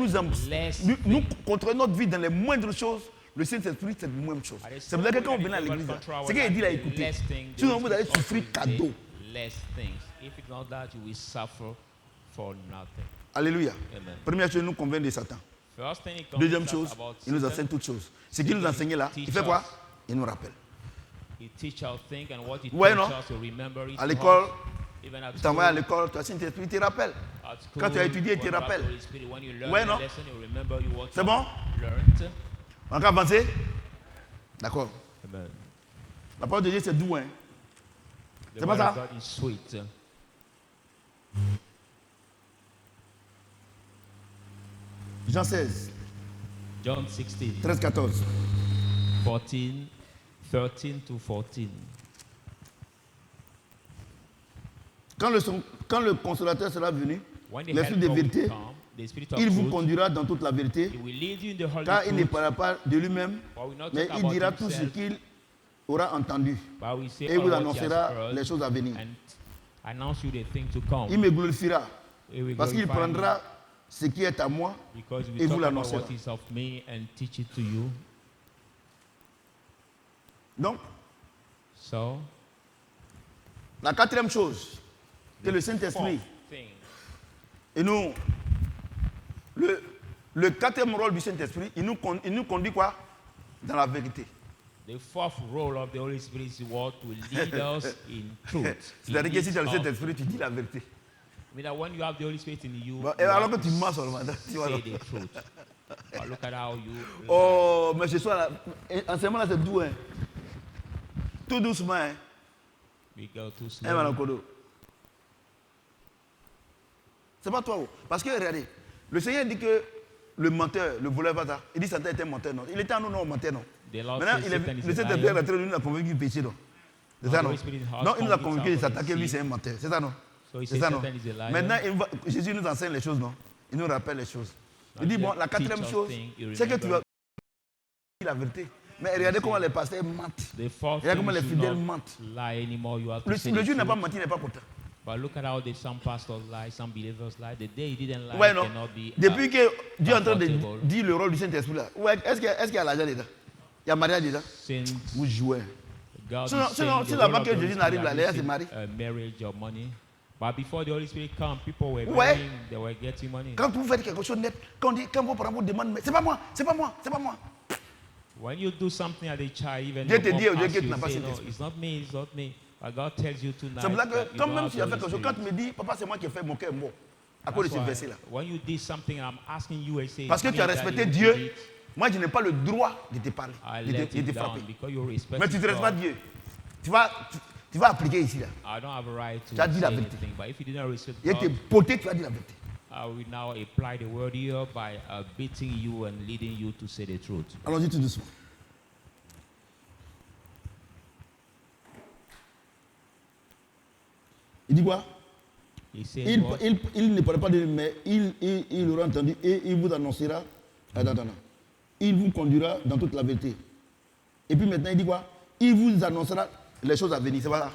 nous contrôle notre vie dans les moindres choses. Le Saint-Esprit, c'est la même chose. C'est pour ça que quand on vient à l'église, c'est qu'il dit là, écoutez, sinon vous allez souffrir cadeau. Alléluia. Première chose, il nous convainc de Satan. Deuxième chose, il nous enseigne toutes choses. Ce qu'il nous enseigne là, il fait quoi? Il nous rappelle. Ouais, non? À l'école, tu t'envoies à l'école, tu as Saint-Esprit, il te rappelle. Quand tu as étudié, il te rappelle. Ouais, non? C'est bon? On va avancer? D'accord. La parole de Dieu, c'est doux, hein? C'est pas ça? Jean 16. John 16. 13, 14. 13 to 14. Quand le consolateur sera venu, l'esprit de vérité, il vous conduira dans toute la vérité, car il ne parlera pas de lui-même, mais il dira tout ce qu'il aura entendu et vous annoncera les choses à venir. Il me glorifiera parce qu'il prendra ce qui est à moi et vous l'annoncera. Donc, la quatrième chose que le Saint-Esprit et nous, le quatrième rôle du Saint-Esprit, il nous conduit quoi? Dans la vérité. The fourth role of the Holy Spirit is what will lead us in truth. C'est-à-dire que si tu as le Saint-Esprit, tu dis la vérité. I mean that when you have the Holy Spirit in you, alors que tu mens seulement. Say the truth. But look at how you. Oh, mais ce soir là, enseignement là c'est doux, hein. Tout doucement, hein. We go too slow. C'est pas toi. Parce que regardez, le Seigneur dit que le menteur, le voleur, il dit que Satan était un menteur, non? Il était en nous, non, menteur, non? Maintenant, le Saint-Esprit est rentré, nous a convaincu du péché, non? C'est ça, non? Non, il nous a convaincu de Satan que lui c'est un menteur. C'est ça, non? C'est ça, non? Maintenant, Jésus nous enseigne les choses, non? Il nous rappelle les choses. Il dit, bon, la quatrième chose, c'est que tu vas dire la vérité. Mais regardez comment les pasteurs mentent. Regardez comment les fidèles mentent. Le Dieu n'a pas menti, il n'est pas content. But look at how some pastors lie, some believers lie. The day he didn't lie, ouais, non. cannot be. Depuis que Dieu est en train de dire le rôle du Saint-Esprit là, ouais, est-ce qu'il y a l'argent dedans? Il y a mariage dedans? Vous jouez. Sinon, avant que Jésus n'arrive là, les gens se marient. Marriage or money. But before the Holy Spirit came, people were marrying, they were getting money. Quand vous faites quelque chose net, quand vos parents vous demandent, mais c'est pas moi, c'est pas moi, c'est pas moi. When you do something at a child, even Dieu te dit, you say, no, it's not me, it's not me. But God tells you tonight. C'est pour ça que, quand même si tu as fait quelque chose, quand tu me dis, papa, c'est moi qui ai fait, mon cœur est mort. À cause de ce verset-là. When you did something, I'm asking you, I say, parce que tu as respecté Dieu, moi je n'ai pas le droit de te parler, de te frapper. Mais tu ne respectes pas Dieu. Tu vas appliquer ici là. Tu as dit la vérité. Il a été poté, tu as dit la vérité. I will now apply the word here by beating you and leading you to say the truth. Allons-y tout doucement. Il dit quoi? He said, Il ne parle pas de lui, mais il aura entendu et il vous annoncera. Attends. Il vous conduira dans toute la vérité. Et puis maintenant, il dit quoi? Il vous annoncera les choses à venir. C'est pas ça?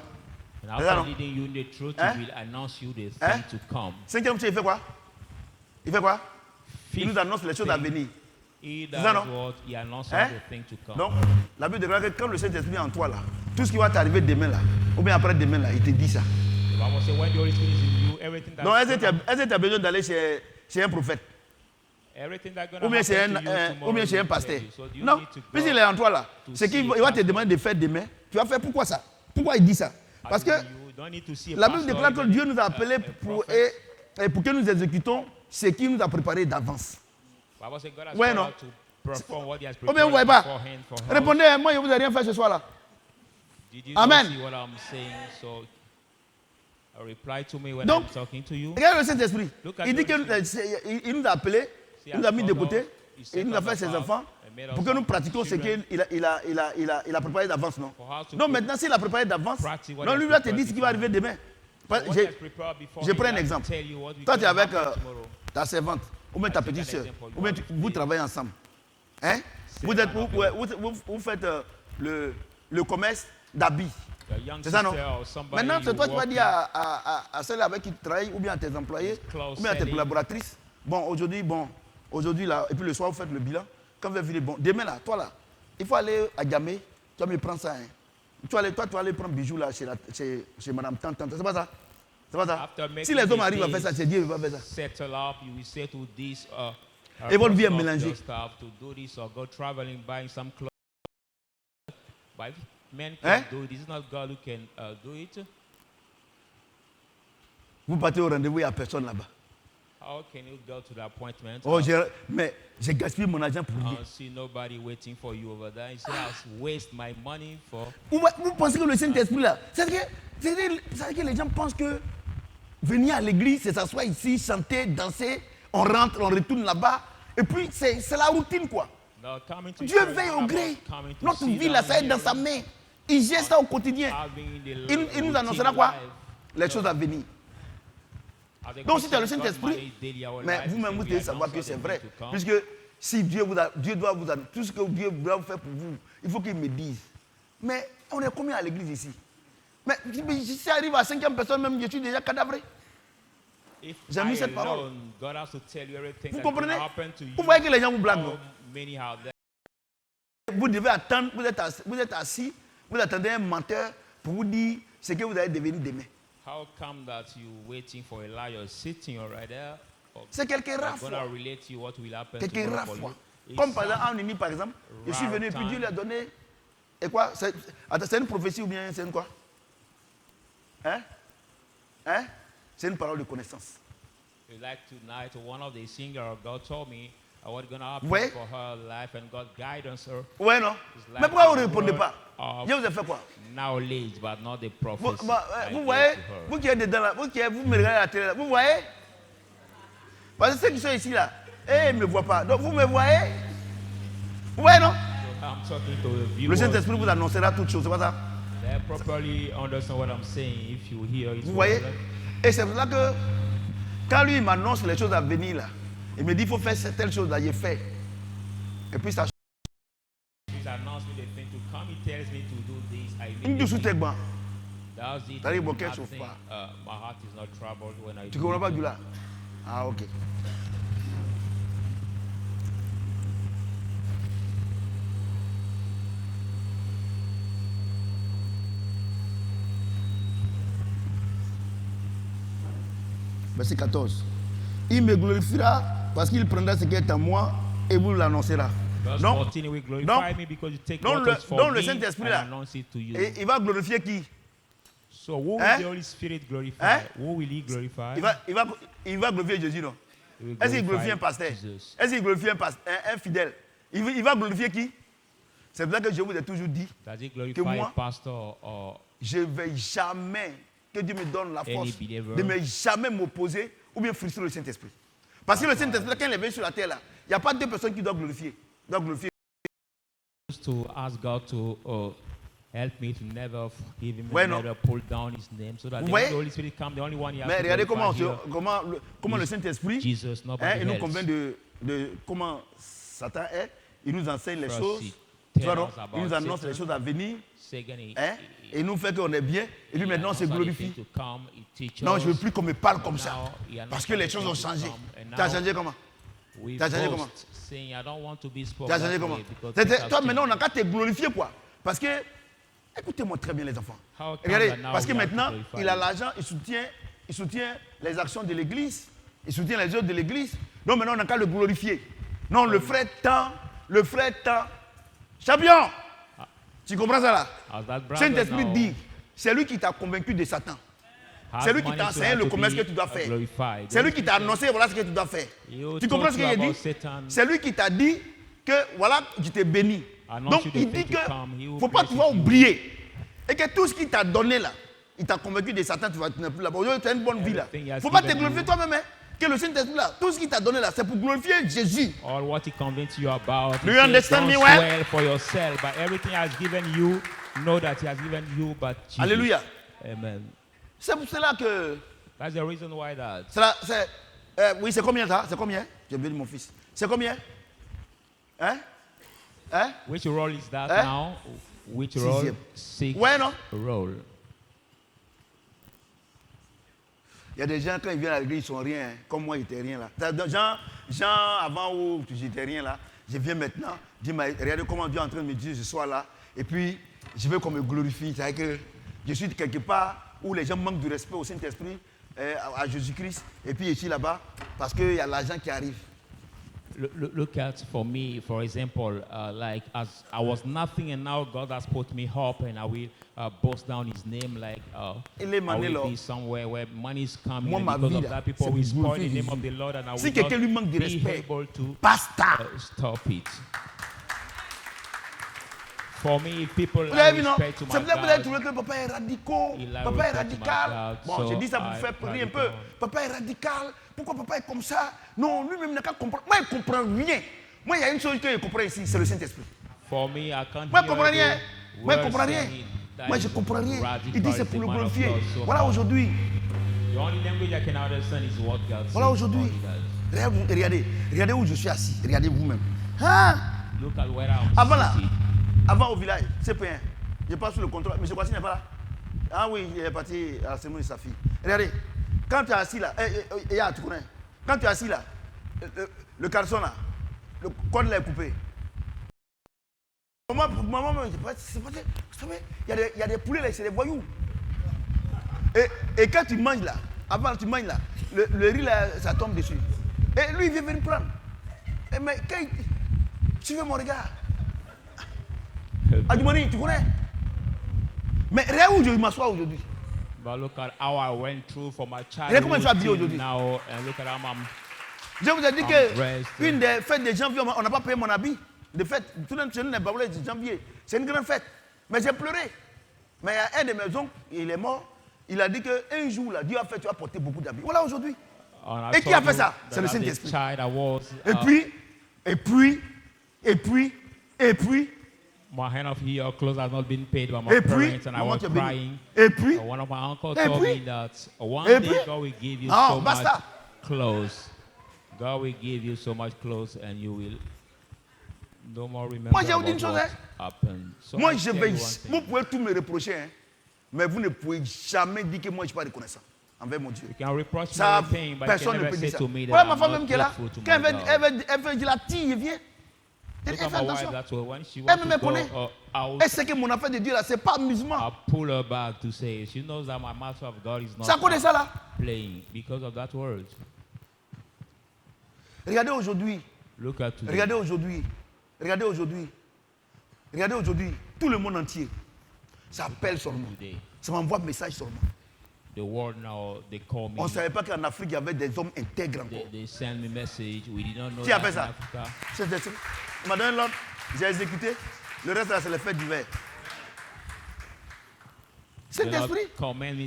and after leading you in the truth, he will announce you the thing to come. Cinquième chose, il fait quoi? Il fait quoi? Il nous annonce les choses à venir. He C'est ça, non? does what he announces the thing to come. Donc, la Bible déclare que quand le Saint-Esprit est en toi, là, tout ce qui va t'arriver demain, là, ou bien après demain, là, il te dit ça. The Bible says when the Holy Spirit is in you, everything that's Donc, est-ce que tu as besoin d'aller chez un prophète? everything that's going Ou bien chez un pasteur? Non, puisqu'il est en toi, là, c'est qu'il va te demander de faire demain. Tu vas faire pourquoi ça? Pourquoi il dit ça? Parce que la Bible déclare que Dieu nous a appelés pour que nous exécutons ce qu'il nous a préparé d'avance. Ouais, non? Ou bien vous ne voyez pas? Répondez, moi je ne vous ai rien fait ce soir-là. Amen. Donc, regardez le Saint-Esprit. Il dit qu'il nous a appelés, il nous a mis de côté, il nous a fait ses enfants pour que nous pratiquions ce qu'il a préparé d'avance, non? Donc maintenant, s'il a préparé d'avance, non, lui va te dire ce qui va arriver demain. Je prends un exemple. Toi, tu es avec ta servante, ou même ta petite soeur, ou bien vous travaillez ensemble. Hein? Vous faites le commerce d'habits. C'est ça, non? Maintenant, c'est toi qui vas dire à celle avec qui tu travailles, ou bien à tes employés, ou bien à tes collaboratrices. Aujourd'hui, là, et puis le soir, vous faites le bilan. Quand vous allez venir, demain, là, toi, là, il faut aller à Gamay, tu vas me prendre ça. Hein. Tu vas aller prendre bijoux, là, chez Madame Tante. C'est pas ça? C'est pas ça? Si les hommes arrivent à faire ça, c'est Dieu qui va faire ça. Et votre vie est mélangée. Hein? Vous partez au rendez-vous, il n'y a personne là-bas. How can you go to the appointment? Oh, mais j'ai gaspillé mon argent pour lui. See nobody waiting for you over there. You say, I'll waste my money for. Vous pensez que le Saint-Esprit là, c'est-à-dire que les gens pensent que venir à l'église, c'est s'asseoir ici, chanter, danser, on rentre, on retourne là-bas, et puis c'est la routine quoi. Dieu veille au gré. Notre vie là, ça est dans sa main. Il gère ça au quotidien. Il nous annoncera quoi? Les choses à venir. Donc si tu as le Saint-Esprit, mais vous-même vous devez savoir que c'est vrai. Puisque si Dieu doit vous annoncer, tout ce que Dieu doit vous faire pour vous, il faut qu'il me dise. Mais on est combien à l'église ici? Mais si ça arrive à 5e personne même, je suis déjà cadavré. J'ai mis cette parole. Vous comprenez? Vous voyez que les gens vous blaguent. Vous devez attendre, vous êtes assis, vous attendez un menteur pour vous dire ce que vous allez devenir demain. How come that you waiting for Elijah sitting right there? C'est quelques rares fois. Quelques rares fois. Comme par exemple, en Uni, par exemple, je suis venu et puis Dieu lui a donné. Et quoi? C'est une prophétie ou bien c'est une quoi? Hein? C'est une parole de connaissance. Like tonight, one of the singers, God told me what's going to happen for her life and God guidance her. Ouais, non? Mais pourquoi vous ne répondez pas? Dieu vous a fait quoi? Knowledge, but not the prophecy. Vous voyez, vous qui êtes dedans là, vous me regardez à la télé là, vous voyez? Parce que ceux qui sont ici là, ils ne me voient pas. Donc vous me voyez? Vous voyez, non? Le Saint-Esprit vous annoncera toutes choses, c'est pas ça? Vous voyez? Et c'est pour ça que quand lui m'annonce les choses à venir là, il me dit il faut faire telle chose là, j'ai fait. Et puis ça change. Tu comprends pas du là? Ah ok. Verset 14. Il me glorifiera parce qu'il prendra ce qui est à moi et vous l'annoncera. Donc le Saint-Esprit là, il va glorifier qui? So who will the Holy Spirit glorify? Who will he glorify? Il va glorifier Jésus, non? Est-ce qu'il glorifie un pasteur? Est-ce qu'il glorifie un fidèle? Il va glorifier qui? C'est pour ça que je vous ai toujours dit que moi, je ne vais jamais, que Dieu me donne la force de ne jamais m'opposer ou bien frustrer le Saint-Esprit. Parce que le Saint-Esprit, quand il est venu sur la terre, là, il n'y a pas deux personnes qui doivent glorifier. To ask God to Help me to never give him Ouais, and non. never pull down his name so that Vous when voyez? the Holy Spirit comes, the only one he has Mais to regardez glorify comment le is Saint-Esprit, Jesus, nobody il nous else. convainc de comment Satan est. Il nous enseigne les First, choses. he Tu vois, tells non? us about Il nous annonce Satan. les choses à venir. Second, Et il nous fait qu'on est bien. Et puis maintenant, on se glorifie. Non, je ne veux plus qu'on me parle comme ça. Parce que les choses ont changé. Tu as changé comment? Tu as changé comment? Tu as changé comment? Toi, maintenant, on n'a qu'à te glorifier, quoi. Parce que, écoutez-moi très bien, les enfants. Regardez, parce que maintenant, il a l'argent, il soutient les actions de l'église, il soutient les œuvres de l'église. Donc maintenant, on n'a qu'à le glorifier. Non, le frère tant. Champion! Tu comprends ça là? Saint-Esprit dit, c'est lui qui t'a convaincu de Satan. C'est lui qui t'a enseigné le commerce que tu dois faire. C'est lui qui t'a annoncé, voilà ce que tu dois faire. Tu comprends ce qu'il a dit? C'est lui qui t'a dit que, voilà, je t'ai béni. Donc, il dit que il ne faut pas pouvoir oublier. Et que tout ce qu'il t'a donné là, il t'a convaincu de Satan, tu n'es plus là-bas. Tu as une bonne vie là. Il ne faut pas te glorifier toi-même. Hein. Que le Saint-Esprit là, tout ce qu'il t'a donné là, c'est pour glorifier Jésus. All what he convinced you about. Do you understand me well? Well for yourself, but everything he has given you, know that he has given you, but Jesus. Alléluia. Amen. C'est pour cela que. That's the reason why that. Oui, c'est combien ça? C'est combien? J'ai béni mon fils. C'est combien? Hein? Hein? Which role is that now? Which Sixième. role? Sixth Ouais, non? role. Il y a des gens, quand ils viennent à l'église, ils sont rien. Hein. Comme moi, ils n'étaient rien là. Jean, avant où j'étais rien là, je viens maintenant. Dis, regardez comment Dieu est en train de me dire, je sois là. Et puis, je veux qu'on me glorifie. C'est-à-dire que je suis quelque part où les gens manquent du respect au Saint-Esprit, à Jésus-Christ. Et puis, je suis là-bas parce qu'il y a l'argent qui arrive. Look at, for me, for example, like as I was nothing and now God has put me up and I will boast down his name like I will be somewhere where money is coming and because of that people will spoil the name of the Lord and I will not be able to stop it. For me, if people lack respect to my God, peut-être trouver que papa est radical. Papa est radical. Bon, je dis ça pour vous faire prier un peu. Papa est radical. Pourquoi papa est comme ça? Non, lui-même n'a qu'à comprendre. Moi, il ne comprend rien. Moi, il y a une chose que je comprends ici, c'est le Saint-Esprit. For me, I can't moi, je ne comprends rien. Moi, je ne comprends rien. Moi, je ne comprends rien. Il dit c'est pour le glorifier. Voilà aujourd'hui. Voilà aujourd'hui. Regardez où je suis assis. Regardez vous-même. Hein? Avant là. Avant au village, c'est pas rien. Je passe sur le contrôle. M. Kwasi n'est pas là. Ah oui, il est parti à la cérémonie de sa fille. Regardez, quand tu es assis là, tu connais. Quand tu es assis là, le caleçon là, le code là est coupé. Maman, c'est pas il y a des poulets là, c'est des voyous. Et quand tu manges là, avant tu manges là, le riz là, ça tombe dessus. Et lui, il vient venir prendre. Mais quand tu veux mon regard. Adjumani, tu connais? Mais regarde où je m'assois aujourd'hui. But look at how I went through from my childhood till now, and look at how I'm. Je vous ai dit que une des fêtes de janvier, on n'a pas payé mon habit. De fête, tout le monde n'est pas de janvier. C'est une grande fête. Mais j'ai pleuré. Mais il y a un de mes oncles, il est mort. Il a dit qu'un jour, là, Dieu a fait, tu as porté beaucoup d'habits. Voilà aujourd'hui. Et qui a fait ça? C'est le Saint-Esprit. Et puis. My hand of your clothes has not been paid by my parents, and I was crying. One of my uncles told me that one day God will give you so much clothes. God will give you so much clothes, and you will no more remember what happened. So moi, vous pouvez tout me reprocher, hein, mais vous ne pouvez jamais dire que moi, je ne suis pas reconnaissant envers mon Dieu. You can reproach me everything, but you can never say to me that voilà ma femme même qui est là. Quand elle veut dire la tille, elle vient. Elle fait attention. Elle me connaît. Elle sait que mon affaire de Dieu là, c'est pas amusement. I pull her back to say she knows that my master of God is not ça connaît ça là? Playing because of that word. Regardez aujourd'hui. Look at today. Regardez aujourd'hui. Regardez aujourd'hui. Regardez aujourd'hui. Tout le monde entier. Ça appelle sur moi. Ça m'envoie un message sur moi. The world now, they call me. On ne savait pas qu'en Afrique, il y avait des hommes intègres encore. They send me message. We did not know qui a fait that ça? On m'a donné l'ordre, j'ai exécuté. Le reste, là, c'est les fêtes d'hiver. C'est l'esprit.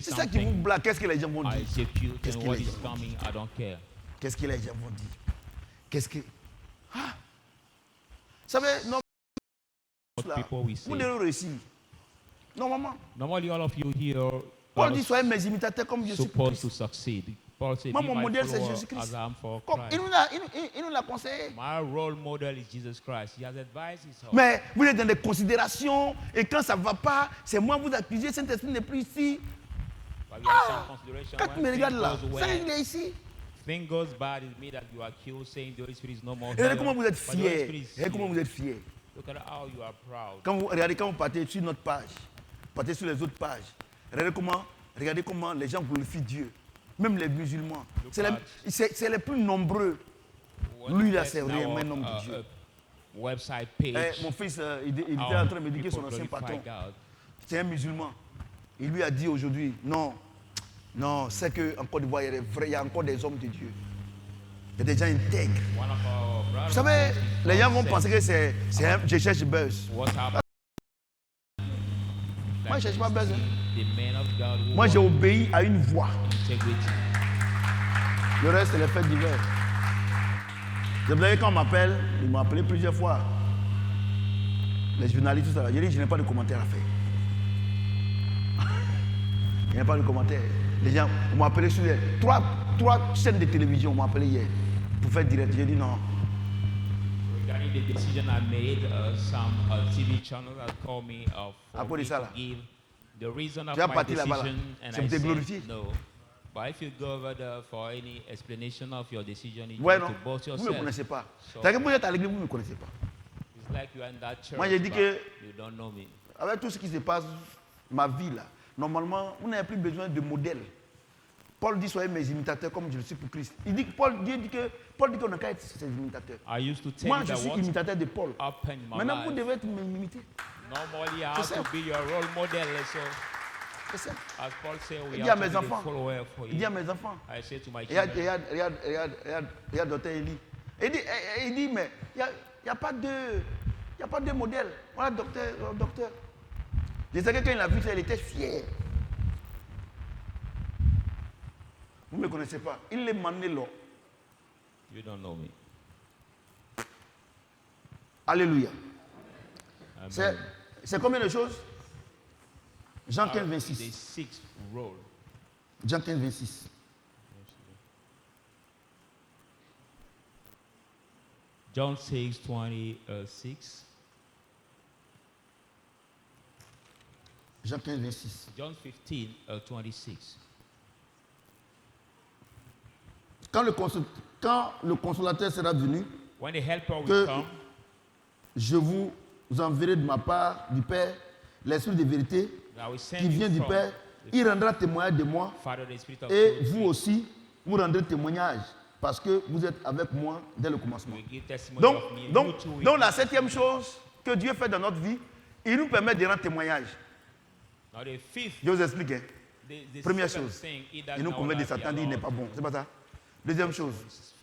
C'est ça qui vous blague. Qu'est-ce que les gens vont dire? Qu'est-ce que les gens vont dire? Qu'est-ce que les gens vont dire? Qu'est-ce que... Ah! Vous savez, non, là, vous devez réussir. Normalement. Normally, all of you here Paul dit soyez mes imitateurs comme je suis pour supposed to Christ. succeed. Paul said, Moi, be mon my modèle, c'est follower Jésus-Christ. as I am for Comme Christ. il nous l'a conseillé. My role model is Jesus Christ. He has advised his heart. Mais vous êtes dans des considérations et quand ça ne va pas, c'est moi vous accusez, Saint-Esprit n'est plus ici. But we have some consideration Quand tu me when regardes things là, goes ça well. il est ici. Thing goes bad, it means that you are accused, saying the Holy Spirit is no more Regardez here. comment vous êtes But the Holy fiers. Spirit is Regardez comment here. vous êtes fiers. Look at how you are proud. Regardez quand vous partez sur notre page, partez sur les autres pages. Regardez comment les gens glorifient Dieu. Même les musulmans. C'est les plus nombreux. Lui là, c'est réellement un homme de Dieu. Website page. Mon fils, il était en train de m'éduquer son ancien patron. C'est un musulman. Il lui a dit aujourd'hui, non, c'est qu'en Côte d'Ivoire, il y a encore des hommes de Dieu. Il y a des gens intègres. Vous savez, les gens vont penser que je cherche buzz. Moi, je ne cherche pas buzz. Moi, j'ai obéi à une voix. Le reste, c'est les fêtes d'hiver. Vous savez, quand on m'appelle, ils m'ont appelé plusieurs fois. Les journalistes, tout ça. J'ai dit, je n'ai pas de commentaires à faire. Il n'y a pas de commentaires. Les gens m'ont appelé sur les trois chaînes de télévision, m'ont appelé hier pour faire direct. J'ai dit non. Regarding the decision I made, some TV channels have called me for me to give the reason of my decision, and I said no. But if you go over there for any explanation of your decision, you need to boast yourself. Vous ne me connaissez pas. C'est que vous êtes à l'église, vous ne me connaissez pas. It's like you are in that church, moi, j'ai dit que you don't know me. Avec tout ce qui se passe, ma vie là, normalement, vous n'avez plus besoin de modèle. Paul dit soyez mes imitateurs comme je le suis pour Christ. Paul dit qu'on n'a qu'à être ses imitateurs. Moi, je suis imitateur de Paul. Maintenant, vous devez être imité. Normally, I have to be your role model. So, as Paul said, we have to be the follower for you. Il dit à mes enfants. I say to my children. Regarde docteur Eli. Il dit mais il n'y a pas de modèle. Voilà docteur. Je sais que quand il a vu ça, il était fier. Vous ne me connaissez pas. Il est Manelo. You don't know me. Alléluia. C'est combien de choses? Jean 15, 26. Jean 15, 26. John 6, 26. Jean 15, 26. John 15, 26. Quand le consolateur sera venu, when the helper will come, je vous enverrai de ma part du Père l'Esprit de vérité qui vient du Père. Il rendra témoignage de moi et vous aussi, vous rendrez témoignage parce que vous êtes avec moi dès le commencement. Donc la septième chose que Dieu fait dans notre vie, il nous permet de rendre témoignage. Je vous explique. Première chose, il nous convainc de Satan, dit il n'est pas bon. C'est pas ça? Deuxième chose,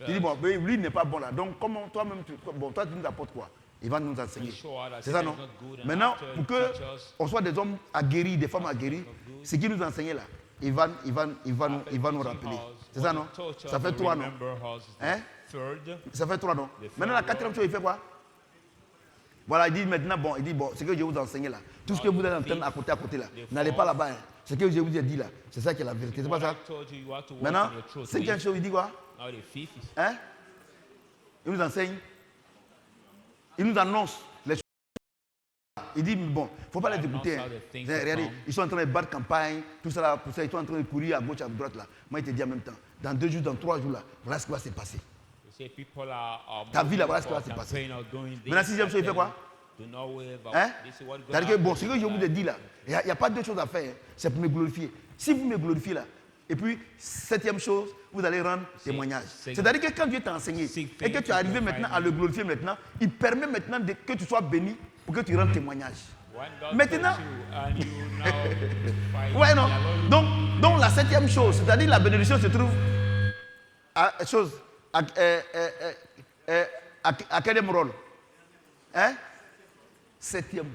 il dit bon, lui il n'est pas bon là. Donc comment toi-même, tu nous apportes quoi? Il va nous enseigner. C'est ça non? Maintenant, pour qu'on soit des hommes aguerris, des femmes aguerries, ce qu'il nous enseignait là, il va nous rappeler. C'est ça non? Ça fait 3 non? Hein? Ça fait 3 non? Maintenant la quatrième chose, il fait quoi? Voilà, il dit maintenant, ce que je vous enseigne là, tout ce que vous êtes en train à côté là, n'allez pas là-bas. Hein. Ce que je vous ai dit là, c'est ça qui est la vérité. C'est pas ça? Maintenant, cinquième chose, il dit quoi? Hein? Il nous enseigne. Il nous annonce les choses. Il dit, bon, il ne faut pas les écouter. Hein. Regardez, ils sont en train de battre campagne, tout ça là, pour ça, ils sont en train de courir à gauche, à droite là. Moi, il te dit en même temps, dans 2 jours, dans 3 jours là, voilà ce qui va se passer. Ta vie là, voilà ce qui va se passer. Maintenant, sixième chose, il fait quoi? Hein? C'est-à-dire que, bon, ce que je vous ai dit là, il n'y a pas deux choses à faire, hein. C'est pour me glorifier. Si vous me glorifiez là, et puis, septième chose, vous allez rendre témoignage. C'est-à-dire que quand Dieu t'a enseigné et que tu es arrivé maintenant à le glorifier maintenant, il permet maintenant que tu sois béni pour que tu rendes témoignage. Maintenant, ouais, non. Donc la septième chose, c'est-à-dire la bénédiction se trouve à quel rôle? Hein? Septième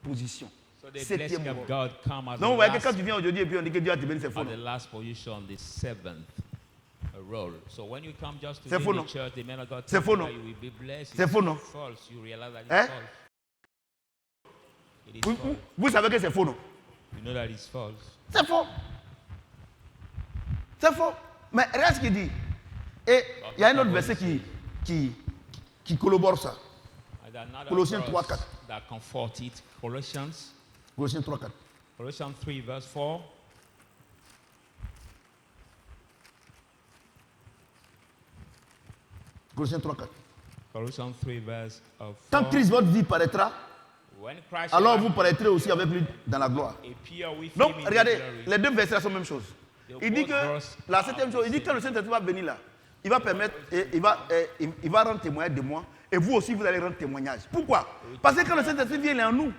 position. Septième rôle. Donc, vous voyez que quand tu viens aujourd'hui et puis on dit que Dieu a te béni, c'est faux. The last position, the seventh role. So when you come just to the church, the man of God, c'est faux, non? You will be blessed. C'est faux, non? False. You realize that it's hein? false. Vous savez que c'est faux, non? You know that it's false. C'est faux. C'est faux. Mais regarde ce qu'il dit. Et il y a un autre verset qui collabore ça. Colossiens 3, 4. That comfort it. Colossians 3, 4. Colossians 3, verse 4. Colossiens 3, 4. Colossians 3, verse 4. Quand Christ, votre vie, paraîtra, alors vous paraîtrez aussi avec lui dans la gloire. Donc, regardez, les deux versets sont la même chose. Il dit que, la septième chose, il dit que le Saint-Esprit va venir là, il va permettre, il va rendre témoignage de moi, et vous aussi, vous allez rendre témoignage. Pourquoi? Parce que quand le Saint-Esprit vient, il est en nous.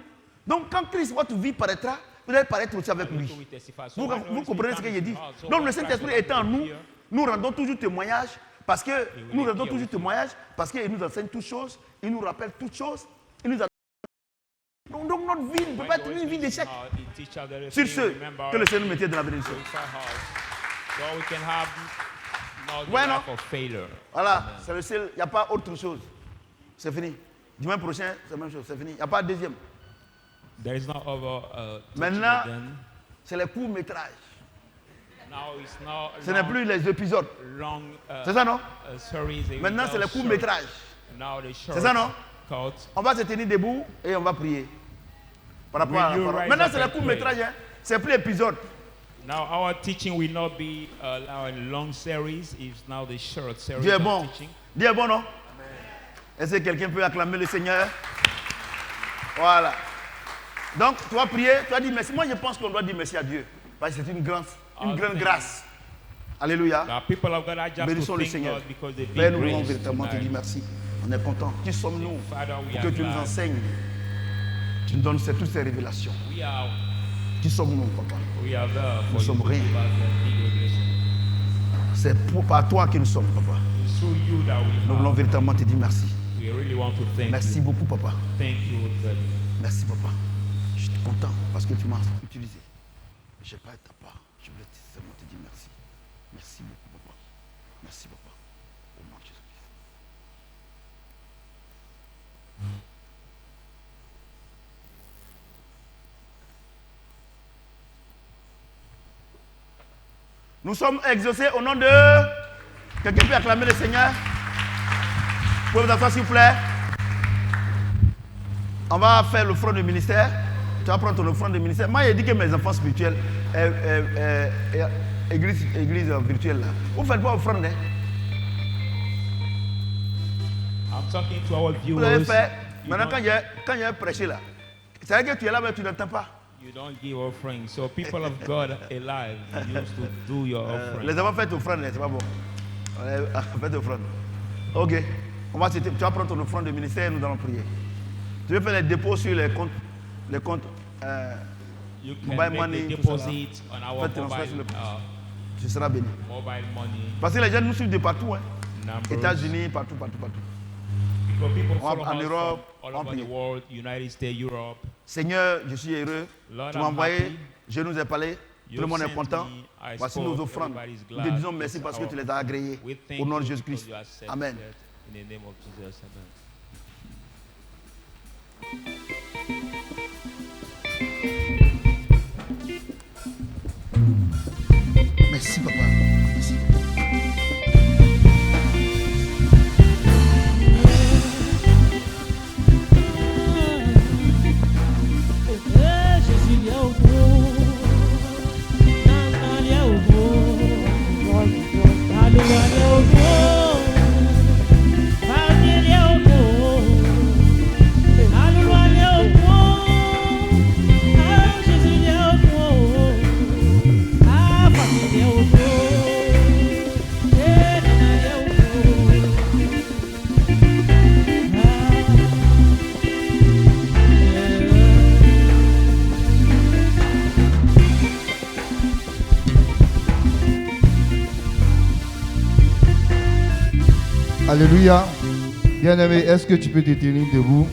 Donc, quand Christ, votre vie, paraîtra, vous allez paraître aussi avec lui. Vous comprenez ce que je dis? Donc, le Saint-Esprit étant en nous, nous rendons toujours témoignage, parce que nous rendons toujours témoignage, parce qu'il nous enseigne toutes choses, il nous rappelle toutes choses, il nous a... Donc notre vie ne peut pas être une vie d'échec. Sur ce, que le Seigneur nous mette dans la bénédiction. Ouais, non? Voilà, c'est le seul, il n'y a pas autre chose. C'est fini. Dimanche prochain, c'est la même chose, c'est fini. Il n'y a pas de deuxième. Maintenant, c'est les courts-métrages. Ce n'est plus les épisodes. C'est ça, non? Maintenant, c'est les courts-métrages. C'est ça, non? On va se tenir debout et on va prier. Par rapport à la parole. Maintenant, c'est les courts-métrages. Hein? C'est plus l'épisode. Now, our teaching will not be a long series. It's now the short series. Dieu est bon. Dieu est bon, non? Est-ce que quelqu'un peut acclamer le Seigneur? Voilà. Donc, tu vas prier, tu vas dire merci. Moi, je pense qu'on doit dire merci à Dieu. Parce que c'est une grande grâce. Alléluia. Bénissons le Seigneur. Père, nous voulons véritablement te dire merci. On est content. Qui sommes-nous pour que tu nous enseignes? Tu nous donnes toutes ces révélations. Qui sommes-nous, papa? Nous sommes rien. C'est par toi que nous sommes, papa. Nous voulons véritablement te dire merci. Merci beaucoup, papa. Merci, papa. Je suis content parce que tu m'as utilisé. Je n'ai pas été ta part. Je voulais seulement te dire merci. Merci beaucoup, papa. Merci, papa. Au nom de Jésus-Christ. Nous sommes exaucés au nom de... Quelqu'un peut acclamer le Seigneur? Vous pouvez vous asseoir, s'il vous plaît. On va faire l'offrande du ministère. Tu vas prendre ton offrande du ministère. Moi, j'ai dit que mes enfants spirituels, église virtuelle, là. Vous ne faites pas offrande, hein? Vous avez fait. Maintenant, quand il y a prêché là, c'est vrai que tu es là, mais tu n'entends pas. You don't give offering. So people of God alive used to do your offering. Les enfants font offrande, c'est pas bon. Faites offrande. Ok. Tu vas prendre ton offrande du ministère et nous allons prier. Tu veux faire les dépôts sur les comptes mobile money, deposit on our mobile, tu seras béni. Mobile money. Parce que les gens nous suivent de partout, hein. États-Unis, partout. En Europe, all over the world, United States, Europe. Seigneur, je suis heureux. Lord, tu m'as envoyé, je nous ai parlé. Tout le monde est content. Voici nos offrandes. Nous te disons merci parce que tu les as agréées. Au nom de Jésus-Christ. Amen. In the name of Jesus, amen. Merci, papa. Merci. Alléluia. Bien-aimé, est-ce que tu peux te tenir debout?